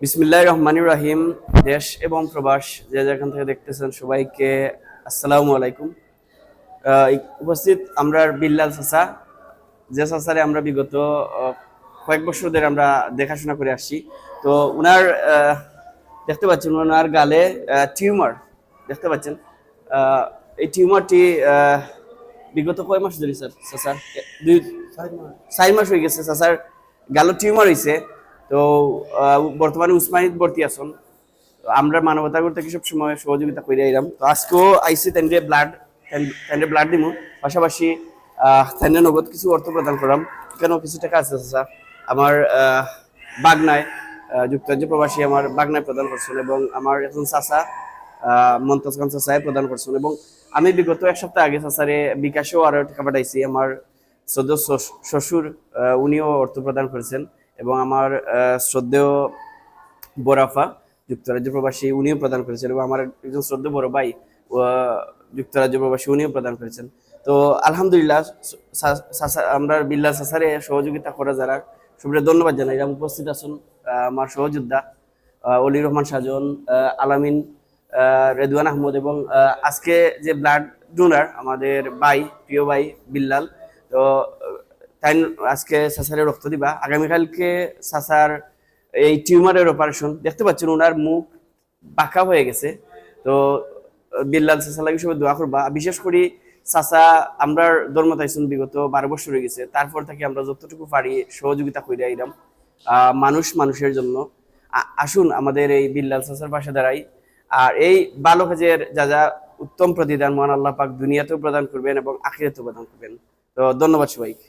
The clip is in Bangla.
বিসমিল্লাহির রহমানির রহিম। দেশ এবং প্রবাস যে যেখান থেকে দেখতেছেন সবাইকে আসসালামু আলাইকুম। উপস্থিত আমরা বিল্লাল চাচা, যে চাচারে আমরা বিগত কয়েক বছর ধরে আমরা দেখাশোনা করে আসছি। তো উনার দেখতে পাচ্ছেন ওনার গালে টিউমার দেখতে পাচ্ছেন। এই টিউমারটি বিগত কয় মাস ধরে স্যার চাচার 4 মাস হয়ে গেছে চাচার গালে টিউমার হয়েছে। তো বর্তমানে উসমানিত ভর্তি আছেন। আমরা মানবতা করতে সব সময় সহযোগিতা করে এলাম। তো আজকেও আইসি তেন্ডে ব্লাড দিমু, পাশাপাশি তেন্ডে নগদ কিছু অর্থ প্রদান করলাম। কেন কিছু টাকা আছে স্যার আমার বাগনায়, যুক্তরাজ্য প্রবাসী আমার বাগনায় প্রদান করছেন, এবং আমার একজন চাচা মমতাজ খান চাচায় প্রদান করছেন। এবং আমি বিগত এক সপ্তাহ আগে চাচারে বিকাশেও আরো টাকা পাঠাইছি। আমার শ্রদ্ধেয় শ্বশুর উনিও অর্থ প্রদান করেছেন, এবং আমার শ্রদ্ধেয় বোরাফা যুক্তরাজ্য প্রবাসী উনিও প্রদান করেছেন, এবং আমার একজন শ্রদ্ধেয় বড় ভাই যুক্তরাজ্য প্রবাসী উনিও প্রদান করেছেন। তো আলহামদুলিল্লাহ আমরা বিল্লাল চাচারে সহযোগিতা করা যারা সবাই ধন্যবাদ জানাই। এরা উপস্থিত আছেন আমার সহযোদ্ধা অলি রহমান সাজন, আলামিন, রেদওয়ান আহমদ, এবং আজকে যে ব্লাড ডোনার আমাদের ভাই, প্রিয় ভাই বিল্লাল। তো তাই আজকে চাচারে রক্ত দিবা। আগামীকালকে চাচার এই টিউমারের অপারেশন দেখতে পাচ্ছেন, ওনার মুখ বাঁকা হয়ে গেছে। তো বিল্লাল চাচা লাগে সবাই দোয়া করবা। বিশেষ করে চাচা আমরা ধর্ম তাইছেন বিগত 12 বছর হয়ে গেছে, তারপর থেকে আমরা যতটুকু পারি সহযোগিতা করে আইলাম মানুষের জন্য। আসুন আমাদের এই বিল্লাল চাচার পাশে দাঁড়াই। আর এই ভালো কাজের যা যা উত্তম প্রতিদান মহান আল্লাহ পাক দুনিয়াতেও প্রদান করবেন এবং আখিরাতেও প্রদান করবেন। তো ধন্যবাদ সবাইকে।